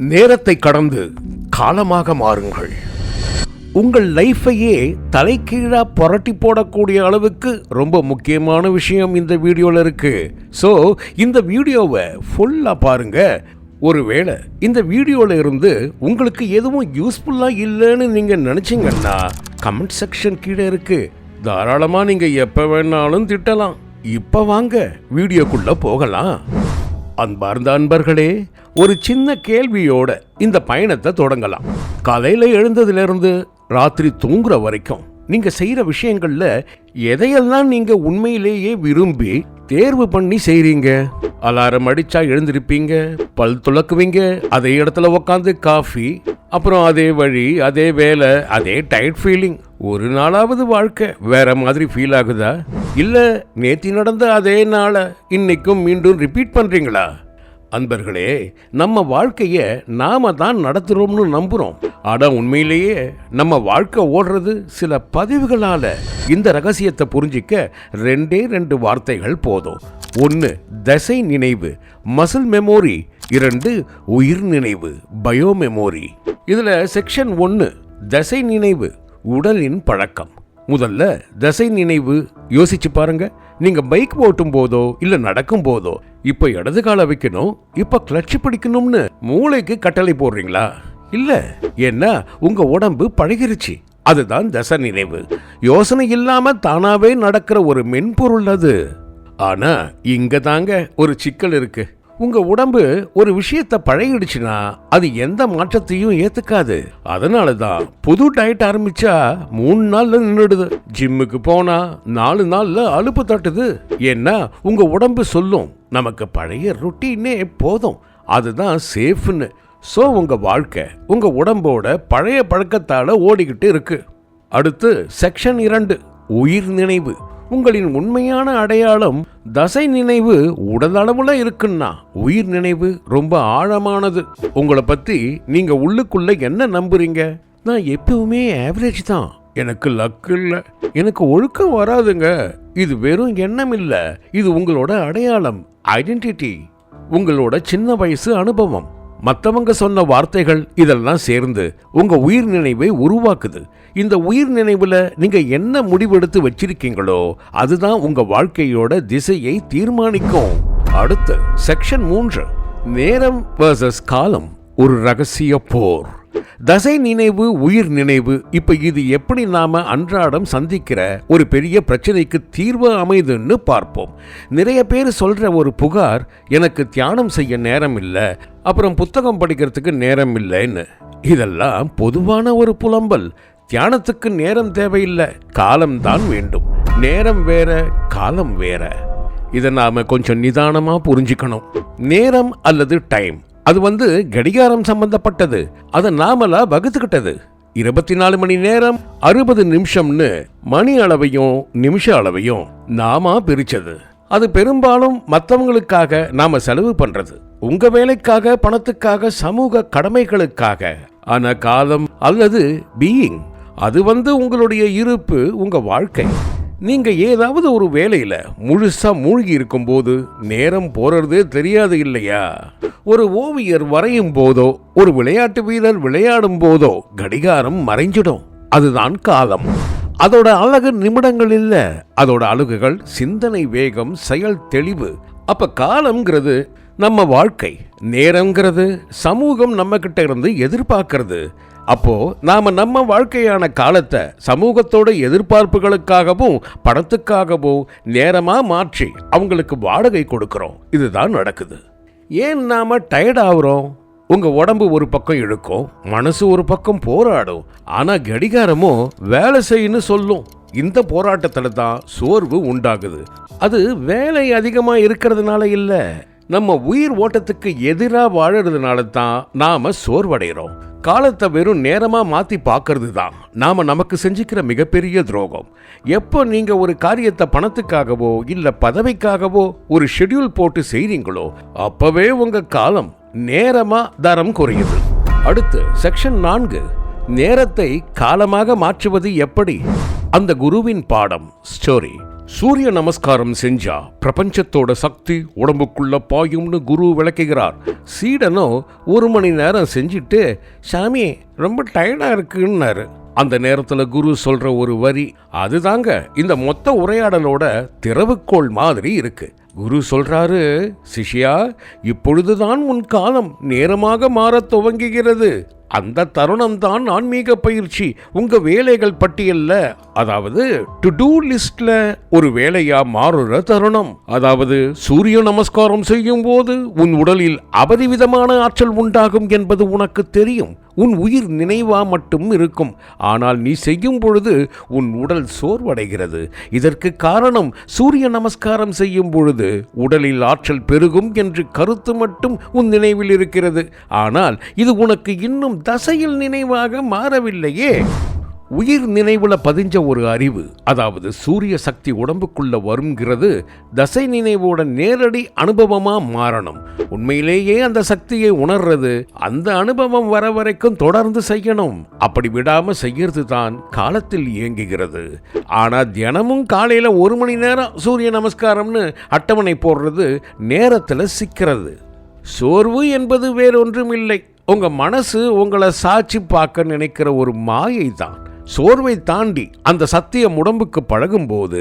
நேரத்தை கடந்து காலமாக மாறுங்கள். உங்கள் லைஃபையே தலைகீழா புரட்டி போடக்கூடிய அளவுக்கு ரொம்ப முக்கியமான விஷயம் இந்த வீடியோவில் இருக்கு. ஸோ இந்த வீடியோவை ஃபுல்லாக பாருங்க. ஒருவேளை இந்த வீடியோவில் இருந்து உங்களுக்கு எதுவும் யூஸ்ஃபுல்லாக இல்லைன்னு நீங்கள் நினச்சிங்கன்னா கமெண்ட் செக்ஷன் கீழே இருக்கு, தாராளமாக நீங்கள் எப்போ வேணாலும் திட்டலாம். இப்போ வாங்க வீடியோக்குள்ளே போகலாம். அன்பார்ந்த அன்பர்களே, ஒரு சின்ன கேள்வியோட இந்த பயணத்தை தொடங்கலாம். காலையில் எழுந்ததுலேருந்து ராத்திரி தூங்குற வரைக்கும் நீங்க செய்யற விஷயங்கள்ல எதையெல்லாம் நீங்க உண்மையிலேயே விரும்பி தேர்வு பண்ணி செய்றீங்க? அலாரம் அடிச்சா எழுந்திருப்பீங்க, பல் துலக்குவீங்க, அதே இடத்துல உக்காந்து காஃபி, அப்புறம் அதே வழி, அதே வேலை, அதே டயர்ட் ஃபீலிங். ஒரு நாளாவது வாழ்க்கை வேற மாதிரி ஃபீல் ஆகுதா? இல்ல நேத்தி நடந்த அதே நாளை இன்னைக்கும் மீண்டும் ரிப்பீட் பண்றீங்களா? அன்பர்களே, நம்ம வாழ்க்கைய நாம தான் நடத்துறோம்னு நம்புறோம். ஆனா உண்மையிலேயே நம்ம வாழ்க்கை ஓடுறது சில பதிவுகளால. இந்த ரகசியத்தை புரிஞ்சிக்க ரெண்டு வார்த்தைகள் போதும். 1 தசை நினைவு, மசில் மெமோரி. 2 உயிர் நினைவு, பயோ மெமோரி. இதுல செக்ஷன் 1 தசை நினைவு, உடலின் பழக்கம். முதல்ல தசை நினைவு யோசிச்சு பாருங்க. நீங்க பைக் ஓட்டும் போதோ இல்ல நடக்கும் போதோ இப்ப இடது கால வைக்கணும், இப்ப கிளட்ச் பிடிக்கணும்னு மூளைக்கு கட்டளை போடுறீங்களா? இல்ல, ஏன்னா உங்க உடம்பு பழகிருச்சு. அதுதான் தசை நினைவு. யோசனை இல்லாம தானாவே நடக்கிற ஒரு மென்பொருள் அது. ஆனா இங்க தாங்க ஒரு சிக்கல் இருக்கு. உங்க உடம்பு ஒரு விஷயத்தை பழகிடுச்சுன்னா அது எந்த மாற்றத்தையும் ஏத்துக்காது. அதனாலதான் புது டயட் ஆரம்பிச்சா 3 நாள்ல நின்றுடுது. ஜிம்முக்கு போனா 4 நாள்ல அலுப்பு தட்டுது. ஏன்னா உங்க உடம்பு சொல்லும், நமக்கு பழைய ரொட்டீனே போதும், அதுதான் சேஃப்னு. சோ உங்க வாழ்க்கை உங்க உடம்போட பழைய பழக்கத்தால ஓடிக்கிட்டு இருக்கு. அடுத்து செக்ஷன் 2 உயிர் நினைவு. உங்களின் உண்மையான அடையாளம் தசை நினைவு உடல் அளவுல இருக்குன்னா உயிர் நினைவு ரொம்ப ஆழமானது. உங்களை பத்தி நீங்க உள்ளுக்குள்ள என்ன நம்புறீங்க? நான் எப்பவுமே ஆவரேஜ் தான், எனக்கு லக் இல்ல, எனக்கு ஒழுக்கம் வராதுங்க. இது வெறும் எண்ணம் இல்ல, இது உங்களோட அடையாளம், ஐடென்டிட்டி. உங்களோட சின்ன வயசு அனுபவம், மற்றவங்க சொன்ன வார்த்தைகள், இதெல்லாம் சேர்ந்து உங்க உயிர் நினைவை உருவாக்குது. இந்த உயிர் நினைவுல நீங்க என்ன முடிவெடுத்து வச்சிருக்கீங்களோ அதுதான் உங்க வாழ்க்கையோட திசையை தீர்மானிக்கும். அடுத்து செக்ஷன் 3 நேரம் வர்சஸ் காலம், ஒரு ரகசிய போர். தசை நினைவு, உயிர் நினைவு. இப்ப இது எப்படி நாம அன்றாடம் சந்திக்கிற ஒரு பெரிய பிரச்சனைக்கு தீர்வு அமைதுன்னு பார்ப்போம். நிறைய பேர் சொல்ற ஒரு புகார், எனக்கு தியானம் செய்ய நேரம் இல்லை, அப்புறம் புத்தகம் படிக்கிறதுக்கு நேரம் இல்லைன்னு. இதெல்லாம் பொதுவான ஒரு புலம்பல். தியானத்துக்கு நேரம் தேவையில்லை, காலம்தான் வேண்டும். நேரம் வேற, காலம் வேற. இதை நாம கொஞ்சம் நிதானமா புரிஞ்சுக்கணும். நேரம் அல்லது டைம், அது கடிகாரம் சம்பந்தப்பட்டது. அதை நாமளா வகுத்துக்கிட்டது. 24 மணி நேரம் 60 நிமிஷம்னு மணி அளவையும் நிமிஷ அளவையும் நாம பிரிச்சது. அது பெரும்பாலும் மற்றவங்களுக்காக நாம செலவு பண்றது, உங்க வேலைக்காக, பணத்துக்காக, சமூக கடமைகளுக்காக. ஆனா காலம் அல்லது பீயிங், அது உங்களுடைய இருப்பு, உங்க வாழ்க்கை. நீங்க ஏதாவது ஒரு வேலையில முழுசா மூழ்கி இருக்கும் போது நேரம் போறதே தெரியாது இல்லையா? ஒரு ஓவியர் வரையும் போதோ, ஒரு விளையாட்டு வீரர் விளையாடும் போதோ கடிகாரம் மறைஞ்சிடும். அதுதான் காலம். அதோட அழகு நிமிடங்கள் இல்ல, அதோட அழகுகள் சிந்தனை வேகம், செயல் தெளிவு. அப்ப காலம்ங்கிறது நம்ம வாழ்க்கை, நேரம்ங்கிறது சமூகம் நம்ம கிட்ட இருந்து எதிர்பார்க்கிறது. அப்போ நாம நம்ம வாழ்க்கையான காலத்தை சமூகத்தோட எதிர்பார்ப்புகளுக்காகவும் பணத்துக்காகவும் நேரமா மாற்றி அவங்களுக்கு வாடகை கொடுக்கிறோம். இதுதான் நடக்குது. ஏன் நாம டயர்ட் ஆகுறோம்? உங்க உடம்பு ஒரு பக்கம் இழுக்கும், மனசு ஒரு பக்கம் போராடும். ஆனா கடிகாரமும் வேலை செய்யன்னு சொல்லும். இந்த போராட்டத்துல தான் சோர்வு உண்டாகுது. அது வேலை அதிகமா இருக்கிறதுனால இல்ல, நம்ம உயிர் ஓட்டத்துக்கு எதிராக வாழறதுனால தான் நாம சோர்வடைகிறோம். காலத்தை வெறும் நேரமா மாத்தி பார்க்கறது தான் நாம நமக்கு செஞ்சுக்கிற மிகப்பெரிய துரோகம். எப்போ நீங்க ஒரு காரியத்தை பணத்துக்காகவோ இல்ல பதவிக்காகவோ ஒரு ஷெட்யூல் போட்டு செய்றீங்களோ அப்பவே உங்க காலம் நேரமா தரம் குறையுது. அடுத்து செக்ஷன் 4 நேரத்தை காலமாக மாற்றுவது எப்படி? அந்த குருவின் பாடம், ஸ்டோரி. சூரிய நமஸ்காரம் செஞ்சா பிரபஞ்சத்தோட சக்தி உடம்புக்குள்ள பாயும்னு குரு விளக்குகிறார். சீடனோ 1 மணி நேரம் செஞ்சுட்டு சாமி ரொம்ப டயர்டா இருக்குன்னாரு. அந்த நேரத்துல குரு சொல்ற ஒரு வரி அதுதாங்க இந்த மொத்த உரையாடலோட திறவுகோள் மாதிரி இருக்கு. குரு சொல்றாரு, சிஷ்யா, இப்பொழுதுதான் உன் காலம் நேரமாக மாறத் துவங்குகிறது. அந்த தருணம் தான் ஆன்மீக பயிற்சி உங்க வேலைகள் பட்டியல்ல, அதாவது டு டூ லிஸ்ட்ல ஒரு வேலையா மாறுற தருணம். அதாவது சூரிய நமஸ்காரம் செய்யும் போது உன் உடலில் அபரிவிதமான ஆற்றல் உண்டாகும் என்பது உனக்கு தெரியும். உன் உயிர் நினைவா மட்டும் இருக்கும். ஆனால் நீ செய்யும் பொழுது உன் உடல் சோர்வடைகிறது. இதற்கு காரணம் சூரிய நமஸ்காரம் செய்யும் பொழுது உடலில் ஆற்றல் பெருகும் என்று கருத்து மட்டும் உன் நினைவில் இருக்கிறது. ஆனால் இது உனக்கு இன்னும் தசையில் நினைவாக மாறவில்லையே. உயிர் நினைவுல பதிஞ்ச ஒரு அறிவு, அதாவது சூரிய சக்தி உடம்புக்குள்ள வருங்கிறது தசை நினைவோட நேரடி அனுபவமா மாறணும். உண்மையிலேயே அந்த சக்தியை உணர்றது அந்த அனுபவம் வர வரைக்கும் தொடர்ந்து செய்யணும். அப்படி விடாம செய்யறது தான் காலத்தில் இயங்குகிறது. ஆனா தினமும் காலையில 1 மணி நேரம் சூரிய நமஸ்காரம்னு அட்டவணை போடுறது நேரத்துல சிக்கிறது. சோர்வு என்பது வேறொன்றும் இல்லை, உங்க மனசு உங்களை சாட்சி பார்க்க நினைக்கிற ஒரு மாயை தான். சோர்வை தாண்டி அந்த சத்தியம் உடம்புக்கு பழகும்போது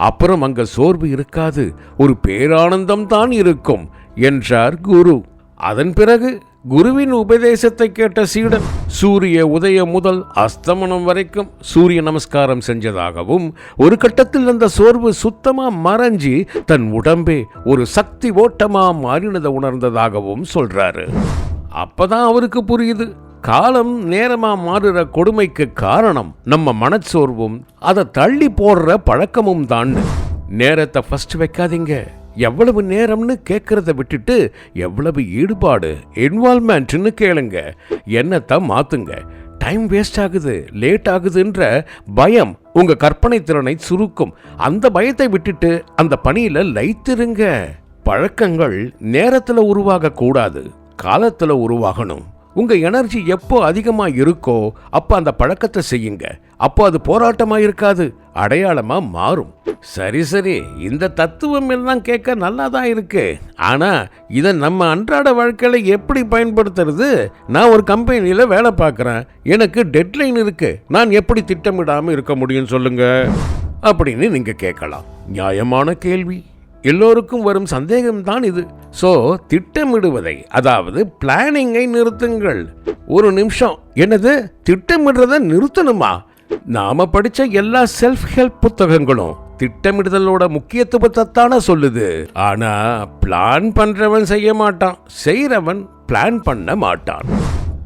அப்புறம் அங்க சோர்வு இருக்காது, ஒரு பேரானந்தம் தான் இருக்கும் என்றார் குரு. அதன் பிறகு குருவின் உபதேசத்தை கேட்ட சீடன் சூரிய உதயம் முதல் அஸ்தமனம் வரைக்கும் சூரிய நமஸ்காரம் செஞ்சதாகவும், ஒரு கட்டத்தில் அந்த சோர்வு சுத்தமா மறைஞ்சி தன் உடம்பே ஒரு சக்தி ஓட்டமா மாறினதை உணர்ந்ததாகவும் சொல்றாரு. அப்பதான் அவருக்கு புரியுது, காலம் நேரமா மாறுற கொடுமைக்கு காரணம் நம்ம மனச்சோர்வும் அதை தள்ளி போடுற பழக்கமும் தான். நேரத்தை ஃபர்ஸ்ட் வைக்காதீங்க. எவ்வளவு நேரம்னு கேட்கறத விட்டுட்டு எவ்வளவு ஈடுபாடு, இன்வால்வ்மெண்ட்னு கேளுங்க. எண்ணத்தை மாத்துங்க. டைம் வேஸ்ட் ஆகுது, லேட் ஆகுதுன்ற பயம் உங்க கற்பனை திறனை சுருக்கும். அந்த பயத்தை விட்டுட்டு அந்த பணியில லயித்திருங்க. பழக்கங்கள் நேரத்துல உருவாக கூடாது, காலத்துல உருவாகணும். உங்க எனர்ஜி எப்போ அதிகமா இருக்கோ அப்ப அந்த பழக்கத்தை செய்யுங்க. அப்போ அது போராட்டமா இருக்காது, அடையாளமா மாறும். சரி சரி, இந்த தத்துவம் எல்லாம் கேட்க நல்லா தான் இருக்கு. ஆனா இதை நம்ம அன்றாட வாழ்க்கையில எப்படி பயன்படுத்துறது? நான் ஒரு கம்பெனியில வேலை பார்க்குறேன், எனக்கு டெட்லைன் இருக்கு, நான் எப்படி திட்டமிடாம இருக்க முடியும் சொல்லுங்க அப்படின்னு நீங்க கேட்கலாம். நியாயமான கேள்வி, எல்லோருக்கும் வரும் சந்தேகம்தான் இது. சோ திட்டமிடுவதை, அதாவது பிளானிங்கை நிறுத்துங்கள். ஒரு நிமிஷம், என்னது திட்டமிடுறத நிறுத்தணுமா? நாம படிச்ச எல்லா செல்ஃப் ஹெல்ப் புத்தகங்களும் திட்டமிடுதலோட முக்கியத்துவத்தான சொல்லுது. ஆனா பிளான் பண்றவன் செய்ய மாட்டான், செய்யறவன் பிளான் பண்ண மாட்டான்.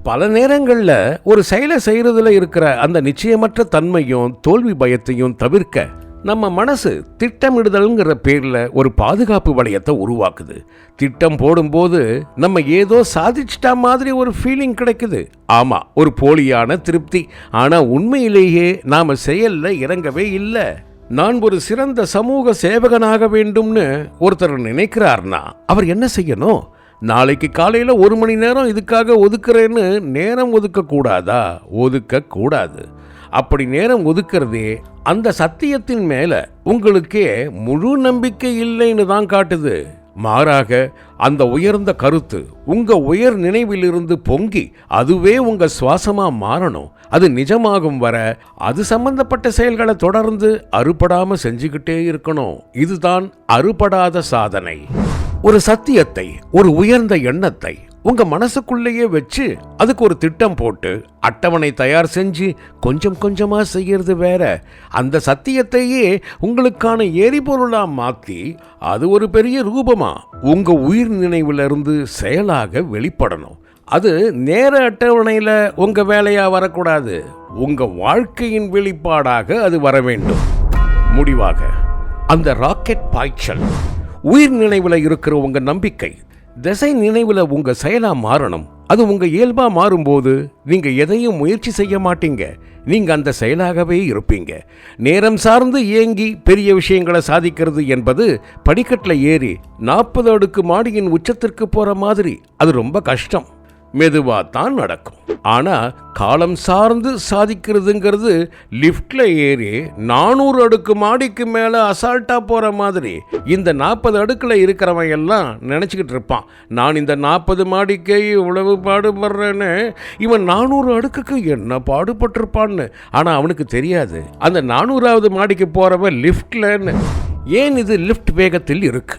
பல நேரங்கள்ல ஒரு செயலை செய்யறதுல இருக்கிற அந்த நிச்சயமற்ற தன்மையும் தோல்வி பயத்தையும் தவிர்க்க நம்ம மனசு திட்டமிடுதல்ங்கிற பேர்ல ஒரு பாதுகாப்பு வளையத்தை உருவாக்குது. திட்டம் போடும்போது நம்ம ஏதோ சாதிச்சிட்டா மாதிரி ஒரு ஃபீலிங் கிடைக்குது. ஆமா, ஒரு போலியான திருப்தி. ஆனா உண்மையிலேயே நாம செயல்ல இறங்கவே இல்லை. நான் ஒரு சிறந்த சமூக சேவகனாக வேண்டும்னு ஒருத்தர் நினைக்கிறார்னா அவர் என்ன செய்யணும்? நாளைக்கு காலையில 1 மணி நேரம் இதுக்காக ஒதுக்குறேன்னு நேரம் ஒதுக்க கூடாதா? ஒதுக்க கூடாது. அப்படி நேரம் ஒதுக்கிறதே அந்த சத்தியத்தின் மேல உங்களுக்கே முழு நம்பிக்கை இல்லைன்னு தான் காட்டுது. மாறாக அந்த உயர்ந்த கருத்து உங்க உயர் நினைவிலிருந்து பொங்கி அதுவே உங்க சுவாசமா மாறணும். அது நிஜமாகும் வர அது சம்பந்தப்பட்ட செயல்களை தொடர்ந்து அறுபடாம செஞ்சுக்கிட்டே இருக்கணும். இதுதான் அறுபடாத சாதனை. ஒரு சத்தியத்தை, ஒரு உயர்ந்த எண்ணத்தை உங்க மனசுக்குள்ளேயே வச்சு அதுக்கு ஒரு திட்டம் போட்டு அட்டவணை தயார் செஞ்சு கொஞ்சம் கொஞ்சமா செய்யறது வேற. அந்த சத்தியத்தையே உங்களுக்கான எரிபொருளா மாத்தி அது ஒரு பெரிய ரூபமா உங்க உயிர் நினைவிலிருந்து செயலாக வெளிப்படணும். அது நேர அட்டவணையில உங்க வேலையா வரக்கூடாது, உங்க வாழ்க்கையின் வெளிப்பாடாக அது வர வேண்டும். முடிவாக அந்த ராக்கெட் பாய்ச்சல் உயிர் நினைவுல இருக்கிற உங்க நம்பிக்கை திசை நினைவுல உங்க செயலா மாறணும். அது உங்க இயல்பா மாறும்போது நீங்க எதையும் முயற்சி செய்ய மாட்டீங்க, நீங்க அந்த செயலாகவே இருப்பீங்க. நேரம் சார்ந்து இயங்கி பெரிய விஷயங்களை சாதிக்கிறது என்பது படிக்கட்டில் ஏறி 40 அடுக்கு மாடியின் உச்சத்திற்கு போற மாதிரி. அது ரொம்ப கஷ்டம். மெதுவாக நடக்கும். ஆனா காலம் சார்ந்து சாதிக்கிறதுங்கிறது லிஃப்ட்ல ஏறி 400 அடுக்கு மாடிக்கு மேல அசால்ட்டா போற மாதிரி. இந்த 40 அடுக்குல இருக்கிறவன் எல்லாம் நினைச்சுக்கிட்டு இருப்பான், நான் இந்த 40 மாடிக்கு இவ்வளவு பாடுபடுறேன்னு. இவன் 400 அடுக்குக்கு என்ன பாடுபட்டிருப்பான்னு. ஆனா அவனுக்கு தெரியாது அந்த 400வது மாடிக்கு போறவன் லிஃப்ட்லன்னு. ஏன் இது லிஃப்ட் வேகத்தில் இருக்கு?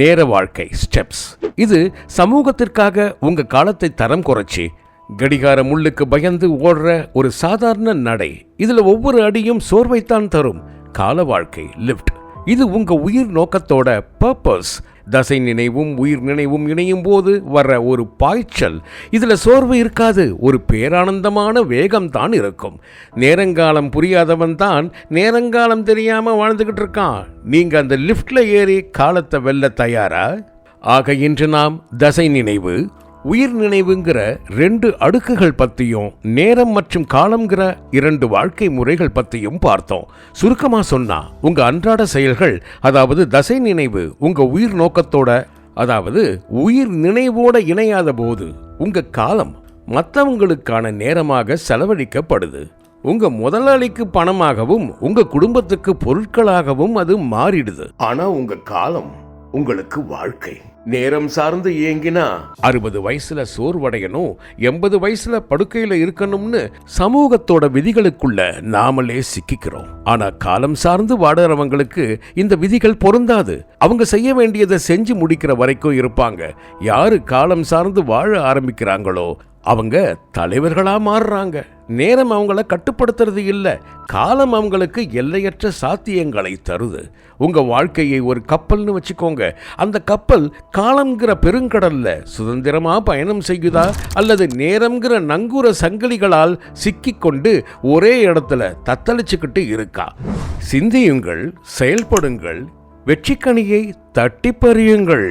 நேர வாழ்க்கை ஸ்டெப்ஸ். இது சமூகத்திற்காக உங்க காலத்தை தரம் குறைச்சி கடிகார முள்ளுக்கு பயந்து ஓடுற ஒரு சாதாரண நடை. இதுல ஒவ்வொரு அடியும் சோர்வைத்தான் தரும். கால வாழ்க்கை லிஃப்ட். இது உங்க உயிர் நோக்கத்தோட பர்பஸ். தசை நினைவும் உயிர் நினைவும் இணையும் போது வர்ற ஒரு பாய்ச்சல். இதுல சோர்வு இருக்காது, ஒரு பேரானந்தமான வேகம் தான் இருக்கும். நேரங்காலம் புரியாதவன் தான் நேரங்காலம் தெரியாம வாழ்ந்துகிட்டு இருக்கான். நீங்க அந்த லிஃப்ட்ல ஏறி காலத்தை வெல்ல தயாரா? ஆக இன்று நாம் தசை நினைவு, உயிர் நினைவுங்கிற 2 அடுக்குகள் பத்தியும் நேரம் மற்றும் காலம்ங்கிற 2 வாழ்க்கை முறைகள் பத்தியும் பார்த்தோம். சுருக்கமா சொன்னா உங்க அன்றாட செயல்கள், அதாவது தசை நினைவு உங்க உயிர் நோக்கத்தோட, அதாவது உயிர் நினைவோட இணையாத போது உங்க காலம் மற்றவங்களுக்கான நேரமாக செலவழிக்கப்படுது. உங்க முதலாளிக்கு பணமாகவும் உங்க குடும்பத்துக்கு பொருட்களாகவும் அது மாறிடுது. ஆனா உங்க காலம் உங்களுக்கு வாழ்க்கை. நேரம் சார்ந்து இயங்கினா 60 வயசுல சோர்வடையணும், 80 வயசுல படுக்கையில இருக்கணும்னு சமூகத்தோட விதிகளுக்குள்ள நாமளே சிக்கிக்கிறோம். ஆனா காலம் சார்ந்து வாடுறவங்களுக்கு இந்த விதிகள் பொருந்தாது. அவங்க செய்ய வேண்டியதை செஞ்சு முடிக்கிற வரைக்கும் இருப்பாங்க. யாரு காலம் சார்ந்து வாழ ஆரம்பிக்கிறாங்களோ அவங்க தலைவர்களா மாறுறாங்க. நேரம் அவங்கள கட்டுப்படுத்துறது இல்ல, காலம் அவங்களுக்கு எல்லையற்ற சாத்தியங்களை தருது. உங்க வாழ்க்கையை ஒரு கப்பல்னு வச்சுக்கோங்க. அந்த கப்பல் காலம்ங்கிற பெருங்கடல்ல சுதந்திரமா பயணம் செய்யுதா, அல்லது நேரம்ங்கிற நங்கூர சங்கிலிகளால் சிக்கிக்கொண்டு ஒரே இடத்துல தத்தளிச்சுக்கிட்டு இருக்கா? சிந்தியுங்கள், செயல்படுங்கள், வெற்றிக்கனியை தட்டி பறியுங்கள்.